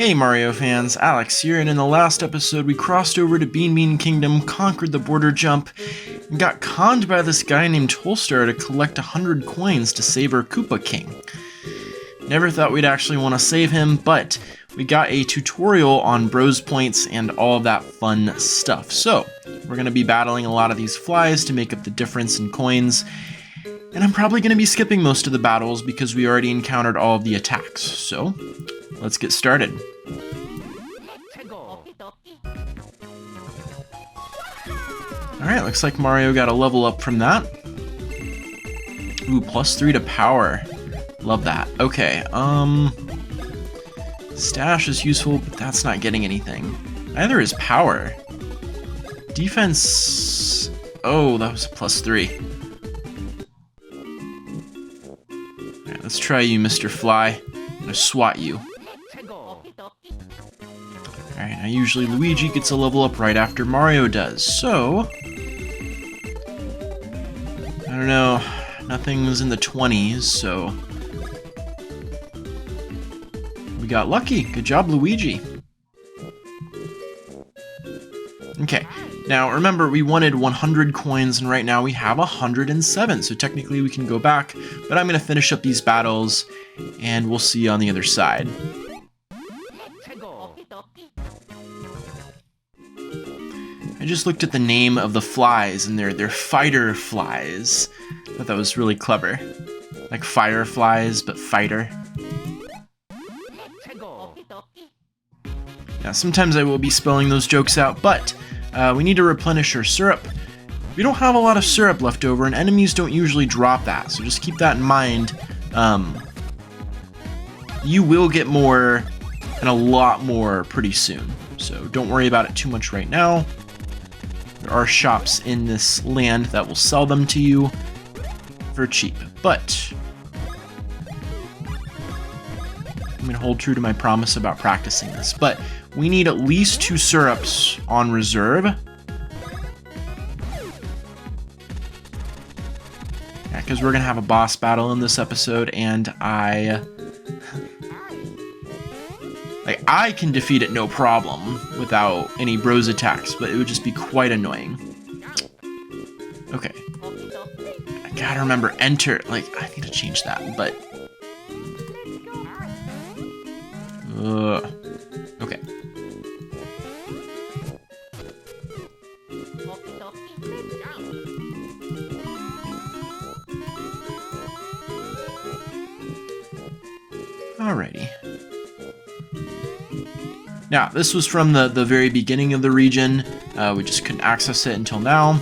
Hey Mario fans, Alex here, and in the last episode we crossed over to Bean Bean Kingdom, conquered the border jump, and got conned by this guy named Tolstar to collect 100 coins to save our Koopa King. Never thought we'd actually want to save him, but we got a tutorial on Bros Points and all of that fun stuff. So, we're going to be battling a lot of these flies to make up the difference in coins, and I'm probably going to be skipping most of the battles because we already encountered all of the attacks. So, let's get started. Alright, looks like Mario got a level up from that. Ooh, +3 to power. Love that. Okay, Stash is useful, but that's not getting anything. Neither is power. Defense... Oh, that was a +3. Alright, let's try you, Mr. Fly. I'm gonna swat you. Alright, now usually Luigi gets a level up right after Mario does, so... I don't know, nothing's in the 20s, so... We got lucky. Good job, Luigi. Okay, now remember we wanted 100 coins, and right now we have 107, so technically we can go back, but I'm going to finish up these battles, and we'll see you on the other side. I just looked at the name of the flies, and they're fighter flies. I thought that was really clever. Like fireflies, but fighter. Now, sometimes I will be spelling those jokes out, but we need to replenish our syrup. We don't have a lot of syrup left over, and enemies don't usually drop that, so just keep that in mind. You will get more, and a lot more pretty soon, so don't worry about it too much right now. There are shops in this land that will sell them to you for cheap, but I'm going to hold true to my promise about practicing this, but we need at least 2 syrups on reserve. Yeah, because we're going to have a boss battle in this episode, and I can defeat it no problem without any bros attacks, but it would just be quite annoying. Okay. I gotta remember enter, I need to change that, but... okay. Alrighty. Now, this was from the very beginning of the region. We just couldn't access it until now.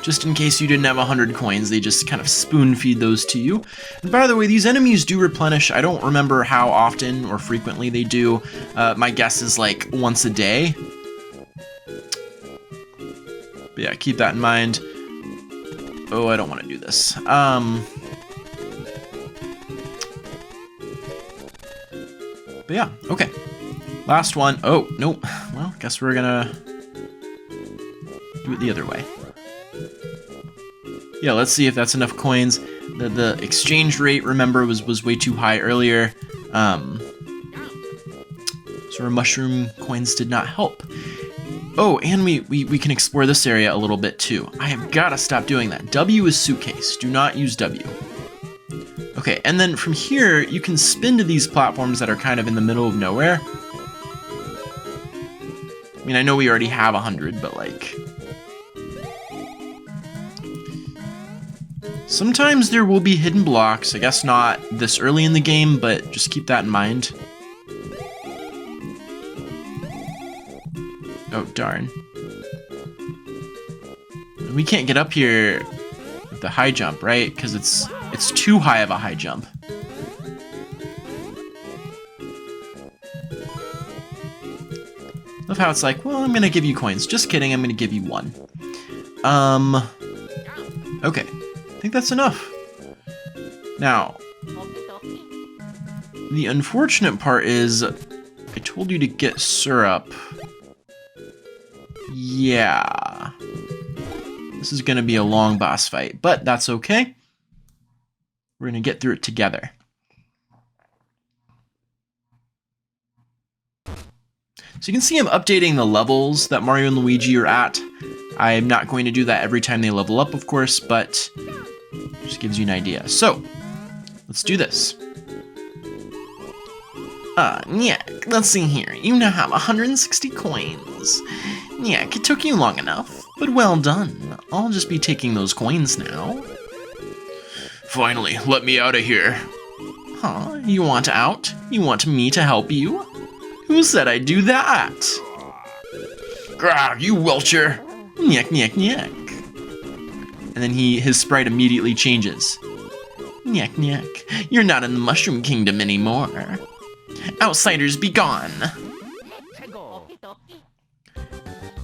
Just in case you didn't have 100 coins, they just kind of spoon-feed those to you. And by the way, these enemies do replenish. I don't remember how often or frequently they do. My guess is like once a day. But yeah, keep that in mind. Oh, I don't want to do this. But yeah, okay. Last one. Oh, nope. Well, guess we're gonna do it the other way. Yeah, let's see if that's enough coins. The exchange rate, remember, was way too high earlier. So our mushroom coins did not help. Oh, and we can explore this area a little bit too. I have got to stop doing that. W is suitcase. Do not use W. Okay, and then from here, you can spin to these platforms that are kind of in the middle of nowhere. I mean, I know we already have 100, but like... sometimes there will be hidden blocks. I guess not this early in the game, but just keep that in mind. Oh, darn. We can't get up here with the high jump, right? Because it's too high of a high jump. Love how it's like, well, I'm gonna give you coins. Just kidding, I'm gonna give you 1. Okay. I think that's enough. Now, the unfortunate part is I told you to get syrup. Yeah. This is going to be a long boss fight, but that's okay. We're gonna get through it together. So you can see I'm updating the levels that Mario and Luigi are at. I'm not going to do that every time they level up, of course, but it just gives you an idea. So, let's do this. Yeah, let's see here. You now have 160 coins. Yeah, it took you long enough, but well done. I'll just be taking those coins now. Finally, let me out of here. Huh? You want out? You want me to help you? Who said I'd do that? Grah, you welcher! Nyek, nyek, nyek. And then his sprite immediately changes. Nyek, nyek. You're not in the Mushroom Kingdom anymore. Outsiders be gone.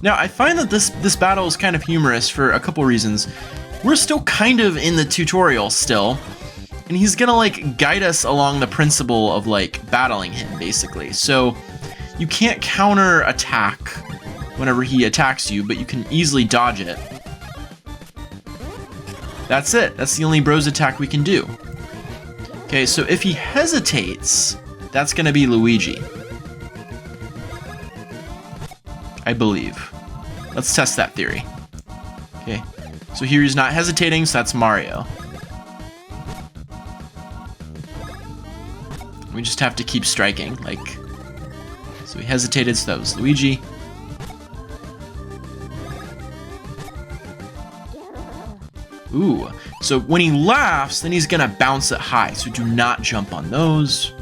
Now, I find that this battle is kind of humorous for a couple reasons. We're still kind of in the tutorial still, and he's gonna like guide us along the principle of like battling him, basically. So you can't counter attack whenever he attacks you, but you can easily dodge it. That's it. That's the only bros attack we can do. Okay, so if he hesitates, that's gonna be Luigi, I believe. Let's test that theory. Okay, so here he's not hesitating, so that's Mario. We just have to keep striking, like... So he hesitated, so that was Luigi. Ooh, so when he laughs, then he's gonna bounce it high, so do not jump on those.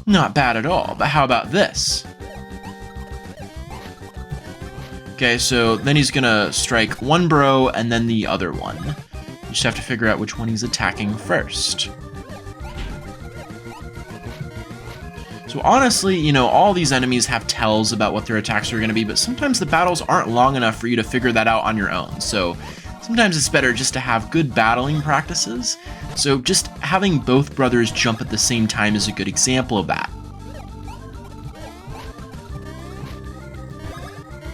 Not bad at all, but how about this? Okay, so then he's gonna strike one bro and then the other one. You just have to figure out which one he's attacking first. So honestly, you know, all these enemies have tells about what their attacks are going to be, but sometimes the battles aren't long enough for you to figure that out on your own. So sometimes it's better just to have good battling practices. So just having both brothers jump at the same time is a good example of that.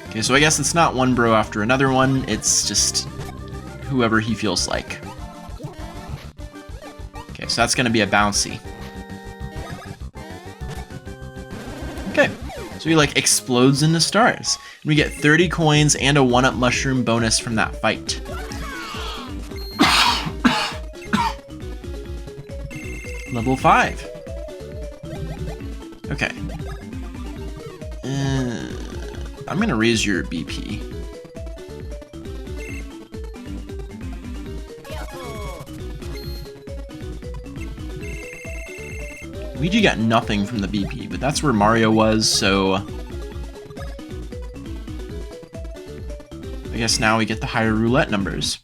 Okay, so I guess it's not one bro after another one, it's just whoever he feels like. Okay, so that's going to be a bouncy. Okay, so he like explodes into stars. And we get 30 coins and a 1-up mushroom bonus from that fight. Level 5. Okay. I'm gonna raise your BP. Luigi got nothing from the BP, but that's where Mario was, so... I guess now we get the higher roulette numbers.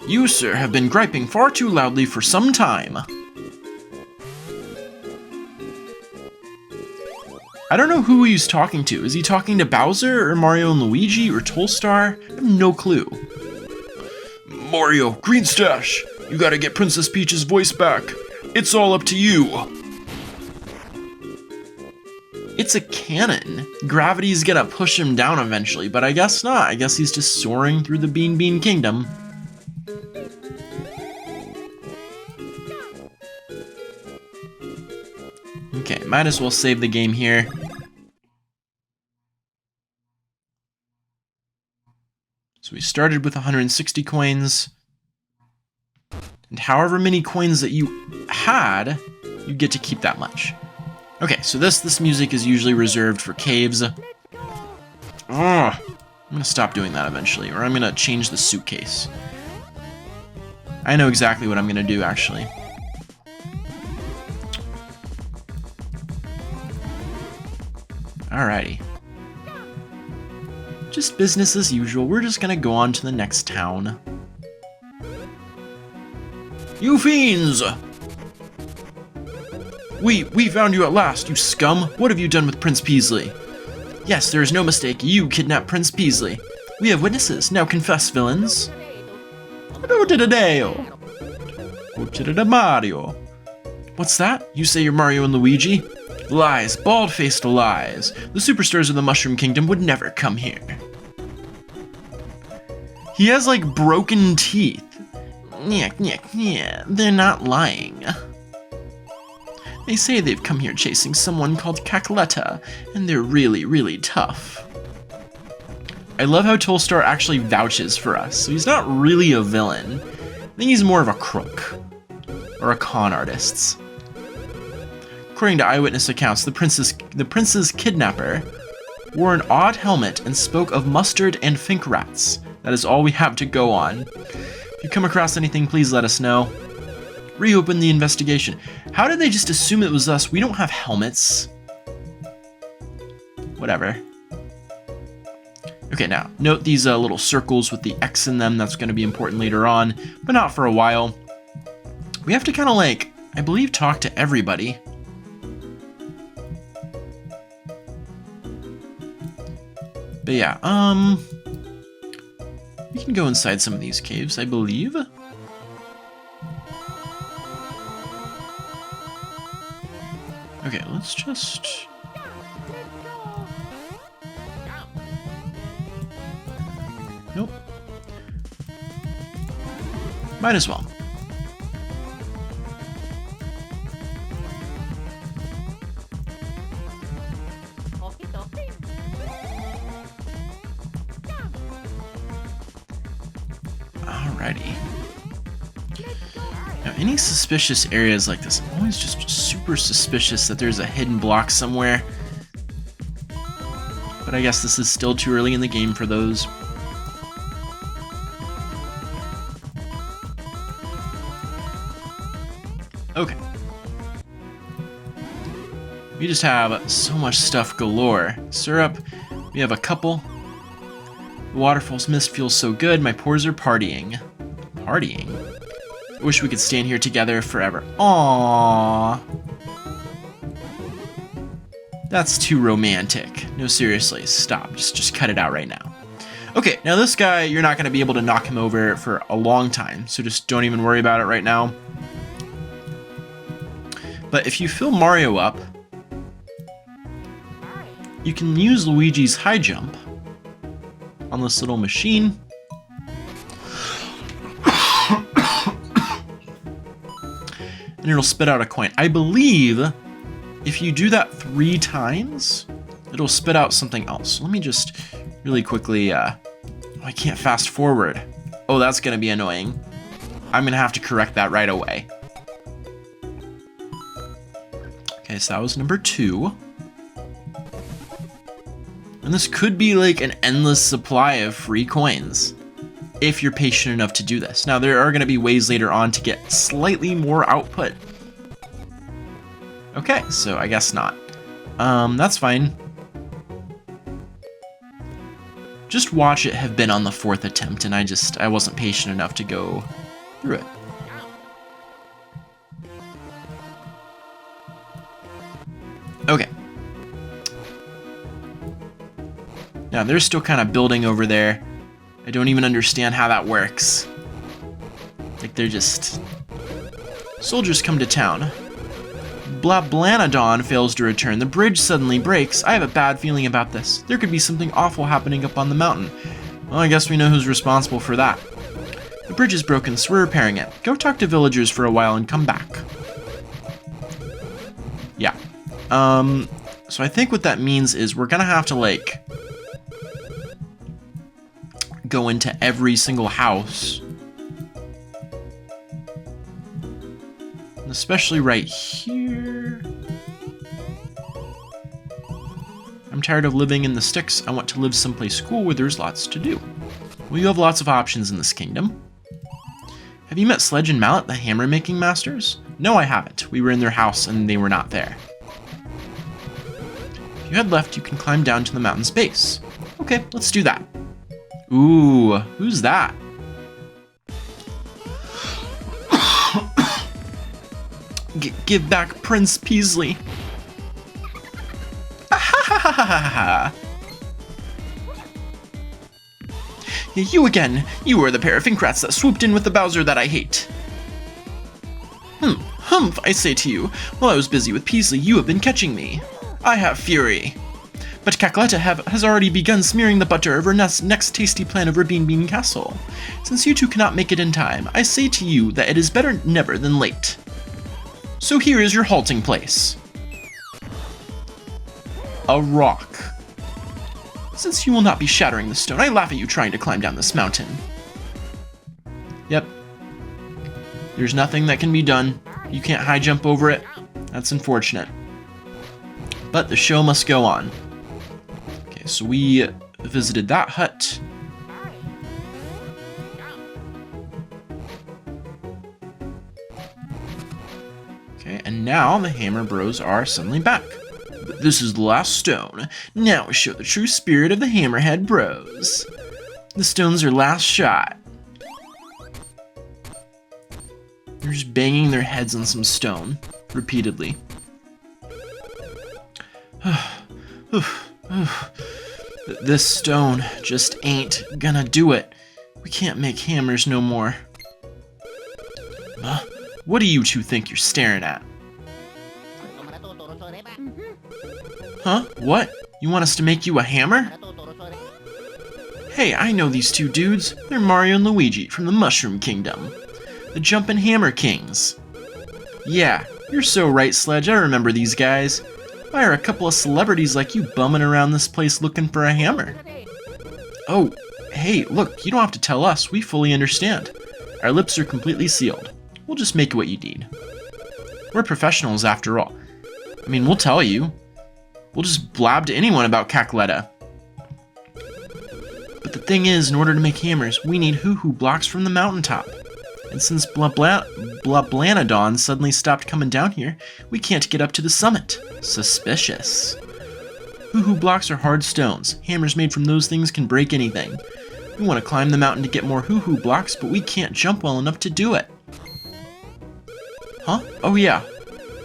You, sir, have been griping far too loudly for some time. I don't know who he's talking to. Is he talking to Bowser, or Mario and Luigi, or Tolstar? I have no clue. Mario, Green Stash, you gotta get Princess Peach's voice back. It's all up to you. It's a cannon. Gravity's gonna push him down eventually, but I guess not. I guess he's just soaring through the Bean Bean Kingdom. Okay, might as well save the game here. So we started with 160 coins, and however many coins that you had, you get to keep that much. Okay, so this music is usually reserved for caves. I'm gonna stop doing that eventually, or I'm gonna change the suitcase. I know exactly what I'm gonna do, actually. Alrighty. Just business as usual, we're just gonna go on to the next town. You fiends! We found you at last, you scum! What have you done with Prince Peasley? Yes, there is no mistake, you kidnapped Prince Peasley. We have witnesses, now confess, villains. Mario. What's that? You say you're Mario and Luigi? Lies, bald-faced lies. The superstars of the Mushroom Kingdom would never come here. He has like broken teeth. They're not lying. They say they've come here chasing someone called Cacletta, and they're really, really tough. I love how Tolstar actually vouches for us, so he's not really a villain. I think he's more of a crook, or a con artist. According to eyewitness accounts, the prince's kidnapper wore an odd helmet and spoke of mustard and fink rats. That is all we have to go on. If you come across anything, please let us know. Reopen the investigation. How did they just assume it was us? We don't have helmets. Whatever. Okay, now, note these little circles with the X in them. That's going to be important later on, but not for a while. We have to kind of like, I believe, talk to everybody. But yeah, we can go inside some of these caves, I believe. Okay, let's just... Nope. Might as well. Alrighty. Now, any suspicious areas like this, I'm always just super suspicious that there's a hidden block somewhere. But I guess this is still too early in the game for those. Okay. We just have so much stuff galore. Syrup, we have a couple. The waterfall's mist feels so good, my pores are partying. Partying? I wish we could stand here together forever. Aww. That's too romantic. No, seriously, stop. Just cut it out right now. Okay, now this guy, you're not going to be able to knock him over for a long time, so just don't even worry about it right now. But if you fill Mario up, you can use Luigi's high jump on this little machine. And it'll spit out a coin. I believe if you do that 3 times, it'll spit out something else. Let me just really quickly, I can't fast forward. Oh, that's gonna be annoying. I'm gonna have to correct that right away. Okay, so that was number 2. And this could be like an endless supply of free coins, if you're patient enough to do this. Now, there are going to be ways later on to get slightly more output. Okay, so I guess not. That's fine. Just watch it have been on the 4th attempt, and I wasn't patient enough to go through it. Okay. Now, they're still kind of building over there. I don't even understand how that works. Like, they're just... Soldiers come to town. Blablanadon fails to return. The bridge suddenly breaks. I have a bad feeling about this. There could be something awful happening up on the mountain. Well, I guess we know who's responsible for that. The bridge is broken, so we're repairing it. Go talk to villagers for a while and come back. Yeah. So I think what that means is we're gonna have to, like, go into every single house. And especially right here. I'm tired of living in the sticks. I want to live someplace cool where there's lots to do. Well, you have lots of options in this kingdom. Have you met Sledge and Mallet, the hammer-making masters? No, I haven't. We were in their house and they were not there. If you head left, you can climb down to the mountain's base. Okay, let's do that. Ooh, who's that? Give back Prince Peasley. You again. You are the pair of finkrats that swooped in with the Bowser that I hate. Humph, I say to you, while I was busy with Peasley, you have been catching me. I have fury. But Cackletta has already begun smearing the butter of her next tasty plan over Bean Bean Castle. Since you two cannot make it in time, I say to you that it is better never than late. So here is your halting place. A rock. Since you will not be shattering the stone, I laugh at you trying to climb down this mountain. Yep. There's nothing that can be done. You can't high jump over it. That's unfortunate. But the show must go on. Okay, so we visited that hut. Okay, and now the Hammer Bros are suddenly back. But this is the last stone. Now we show the true spirit of the Hammerhead Bros. The stone's their last shot. They're just banging their heads on some stone, repeatedly. This stone just ain't gonna do it. We can't make hammers no more. What do you two think you're staring at? Huh? What? You want us to make you a hammer? Hey, I know these two dudes. They're Mario and Luigi from the Mushroom Kingdom. The Jumpin' Hammer Kings. Yeah, you're so right, Sledge. I remember these guys. Why are a couple of celebrities like you bumming around this place looking for a hammer? Oh, hey, look, you don't have to tell us. We fully understand. Our lips are completely sealed. We'll just make what you need. We're professionals after all. I mean, we'll tell you. We'll just blab to anyone about Cackletta. But the thing is, in order to make hammers, we need Hoohoo blocks from the mountaintop. And since Blablanadon suddenly stopped coming down here, we can't get up to the summit. Suspicious. Hoohoo blocks are hard stones. Hammers made from those things can break anything. We want to climb the mountain to get more Hoohoo blocks, but we can't jump well enough to do it. Huh? Oh yeah.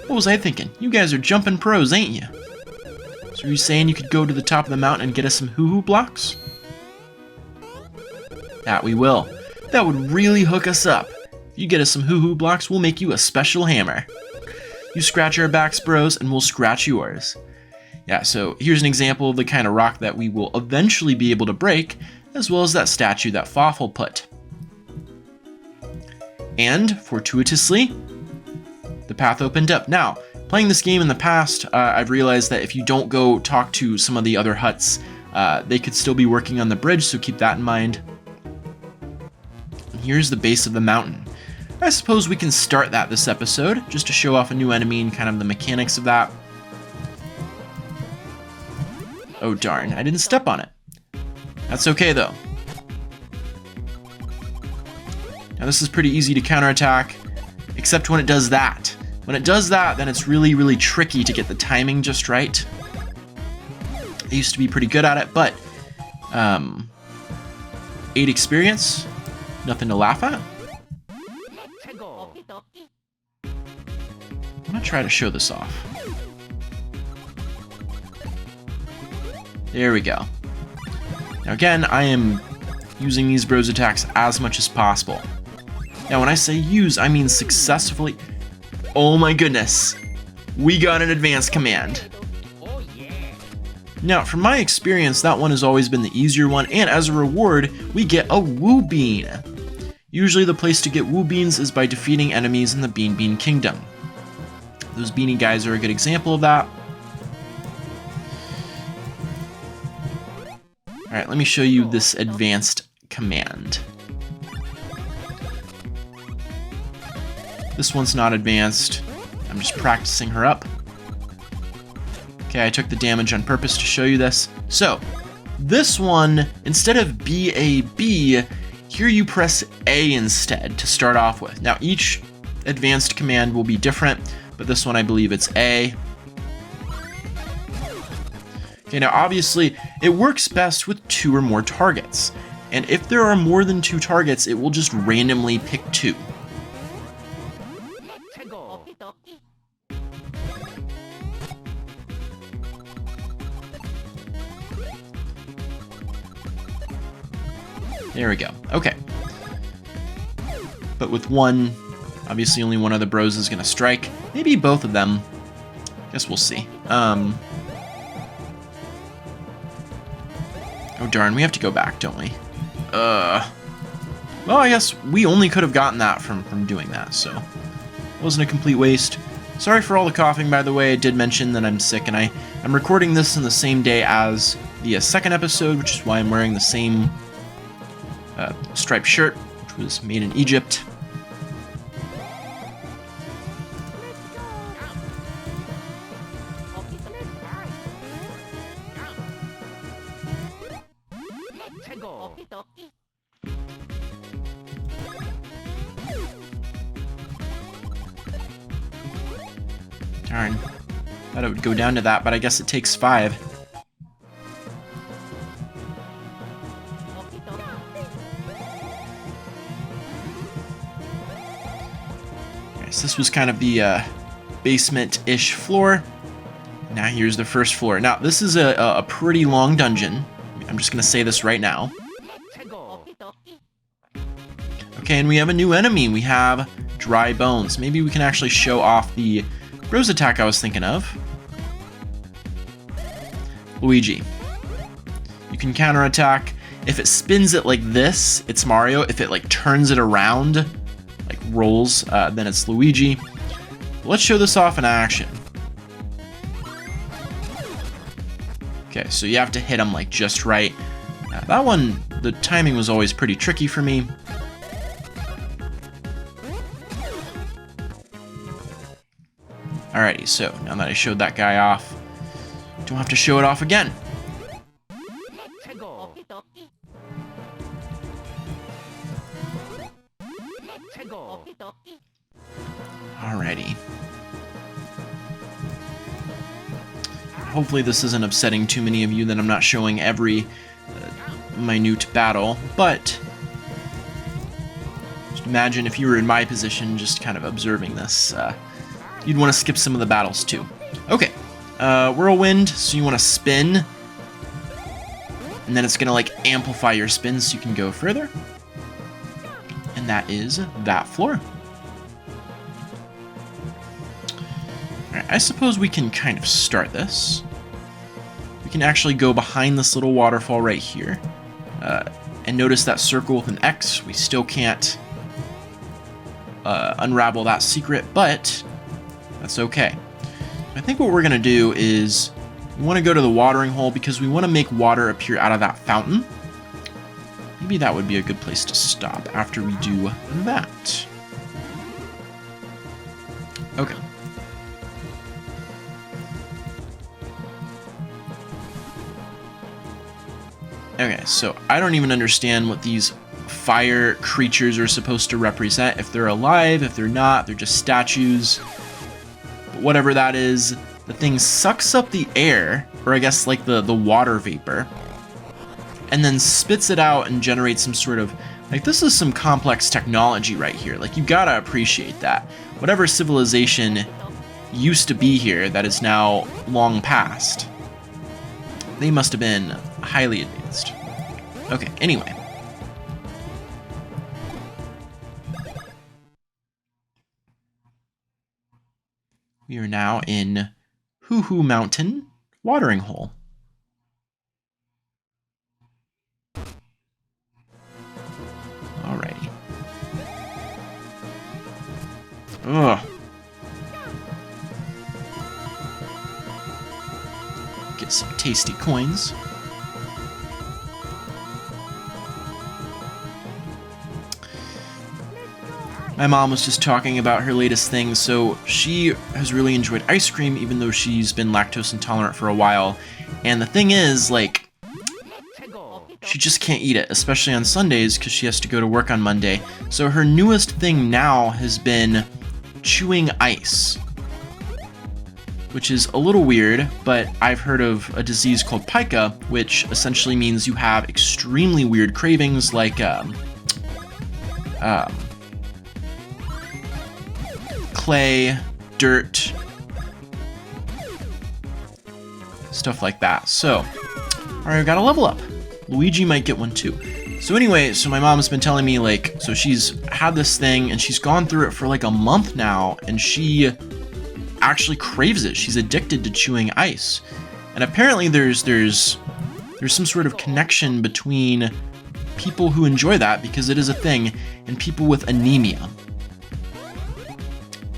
What was I thinking? You guys are jumping pros, ain't you? So are you saying you could go to the top of the mountain and get us some Hoohoo blocks? That we will. That would really hook us up. If you get us some Hoohoo blocks, we'll make you a special hammer. You scratch our backs, bros, and we'll scratch yours. Yeah, so here's an example of the kind of rock that we will eventually be able to break, as well as that statue that Fawful put. And, fortuitously, the path opened up. Now, playing this game in the past, I've realized that if you don't go talk to some of the other huts, they could still be working on the bridge, so keep that in mind. Here's the base of the mountain. I suppose we can start that this episode, just to show off a new enemy and kind of the mechanics of that. Oh darn, I didn't step on it. That's okay though. Now this is pretty easy to counterattack, except when it does that. When it does that, then it's really, really tricky to get the timing just right. I used to be pretty good at it, but 8 experience. Nothing to laugh at. I'm gonna try to show this off. There we go. Now again, I am using these bros attacks as much as possible. Now when I say use, I mean successfully. Oh my goodness. We got an advanced command. Now, from my experience, that one has always been the easier one, and as a reward, we get a Woo Bean. Usually the place to get Woo Beans is by defeating enemies in the Bean Bean Kingdom. Those beanie guys are a good example of that. Alright, let me show you this advanced command. This one's not advanced. I'm just practicing her up. Okay, I took the damage on purpose to show you this. So, this one, instead of B-A-B, here you press A instead to start off with. Now, each advanced command will be different, but this one I believe it's A. Okay, now obviously, it works best with 2 or more targets. And if there are more than 2 targets, it will just randomly pick 2. There we go. Okay. But with one Obviously, only one of the bros is going to strike. Maybe both of them. Guess we'll see. Oh, darn. We have to go back, don't we? Well, I guess we only could have gotten that from doing that, so it wasn't a complete waste. Sorry for all the coughing, by the way. I did mention that I'm sick, and I'm recording this in the same day as the second episode, which is why I'm wearing the same striped shirt, which was made in Egypt. Darn. Thought it would go down to that, but I guess it takes 5. Okay, so this was kind of the basement-ish floor. Now here's the first floor. Now, this is a pretty long dungeon. I'm just going to say this right now. Okay, and we have a new enemy. We have dry bones. Maybe we can actually show off the Bros attack I was thinking of. Luigi. You can counterattack. If it spins it like this, it's Mario. If it like turns it around, like rolls, then it's Luigi. But let's show this off in action. Okay, so you have to hit him like just right. That one, the timing was always pretty tricky for me. Alrighty, so now that I showed that guy off, don't have to show it off again. Alrighty. Hopefully this isn't upsetting too many of you that I'm not showing every minute battle, but just imagine if you were in my position just kind of observing this. You'd want to skip some of the battles too. Okay, whirlwind, so you want to spin, and then it's going to like amplify your spin so you can go further. And that is that floor. Alright, I suppose we can kind of start this. We can actually go behind this little waterfall right here. And notice that circle with an X. We still can't unravel that secret, but that's okay. I think what we're going to do is we want to go to the watering hole because we want to make water appear out of that fountain. Maybe that would be a good place to stop after we do that. Okay. Okay, so I don't even understand what these fire creatures are supposed to represent. If they're alive, if they're not, they're just statues. But whatever that is, the thing sucks up the air, or I guess like the water vapor, and then spits it out and generates some sort of, like, this is some complex technology right here. Like, you gotta appreciate that. Whatever civilization used to be here that is now long past, they must have been highly advanced. Okay, anyway. We are now in Hoohoo Mountain watering hole. Alrighty. Ugh. Get some tasty coins. My mom was just talking about her latest thing, so she has really enjoyed ice cream even though she's been lactose intolerant for a while. And the thing is, like, she just can't eat it, especially on Sundays because she has to go to work on Monday. So her newest thing now has been chewing ice, which is a little weird, but I've heard of a disease called pica, which essentially means you have extremely weird cravings like clay, dirt, stuff like that. So, alright, we got a level up. Luigi might get one too. So anyway, so my mom's been telling me, like, so she's had this thing and she's gone through it for like a month now, and she actually craves it. She's addicted to chewing ice. And apparently there's some sort of connection between people who enjoy that, because it is a thing, and people with anemia.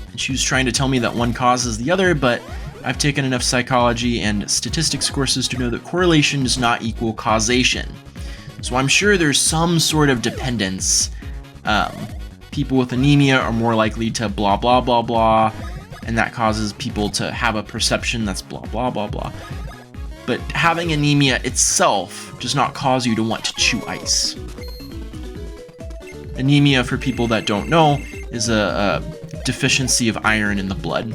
And she was trying to tell me that one causes the other, but I've taken enough psychology and statistics courses to know that correlation does not equal causation. So I'm sure there's some sort of dependence. People with anemia are more likely to blah, blah, blah, blah, and that causes people to have a perception that's blah, blah, blah, blah. But having anemia itself does not cause you to want to chew ice. Anemia, for people that don't know, is a deficiency of iron in the blood.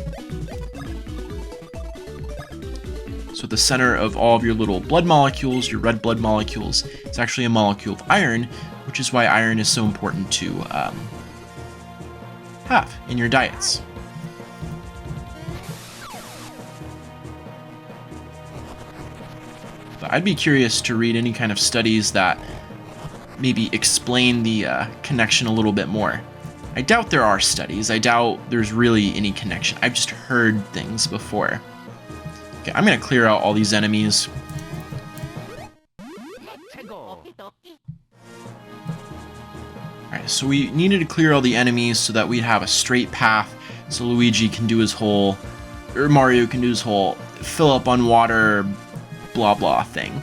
So at the center of all of your little blood molecules, your red blood molecules, it's actually a molecule of iron, which is why iron is so important to have in your diets. But I'd be curious to read any kind of studies that maybe explain the connection a little bit more. I doubt there are studies. I doubt there's really any connection. I've just heard things before. Okay, I'm gonna clear out all these enemies. Alright, so we needed to clear all the enemies so that we'd have a straight path so Luigi can do his whole, or Mario can do his whole fill up on water blah blah thing.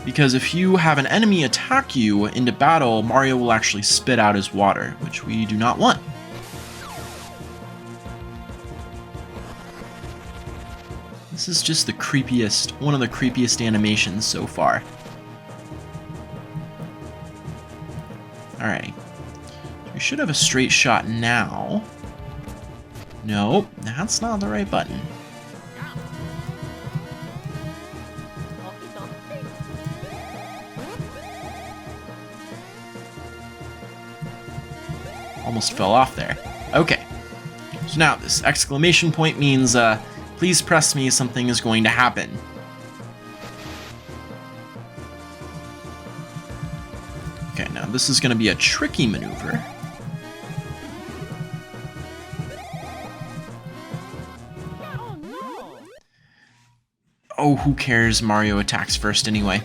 Because if you have an enemy attack you into battle, Mario will actually spit out his water, which we do not want. This is just the creepiest, one of the creepiest animations so far. Alright. We should have a straight shot now. Nope, that's not the right button. Almost fell off there. Okay. So now this exclamation point means, please press me, something is going to happen. Okay, now this is going to be a tricky maneuver. Oh, who cares? Mario attacks first anyway.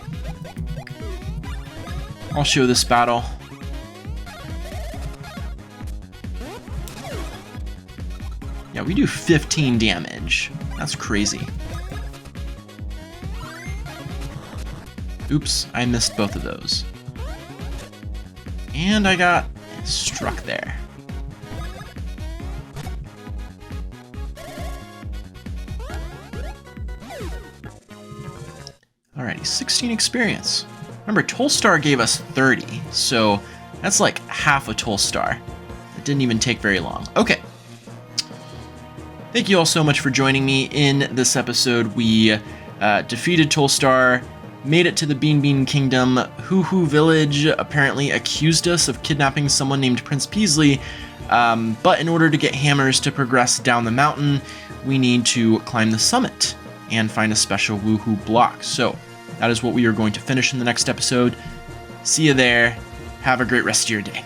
I'll show this battle. Yeah, we do 15 damage. That's crazy. Oops, I missed both of those. And I got struck there. Alrighty, 16 experience. Remember, Tolstar gave us 30, so that's like half a Tolstar. It didn't even take very long. Okay. Thank you all so much for joining me in this episode. We defeated Tolstar, made it to the Bean Kingdom. Hoohoo Village apparently accused us of kidnapping someone named Prince Peasley, but in order to get hammers to progress down the mountain, we need to climb the summit and find a special Woohoo block. So that is what we are going to finish in the next episode. See you there. Have a great rest of your day.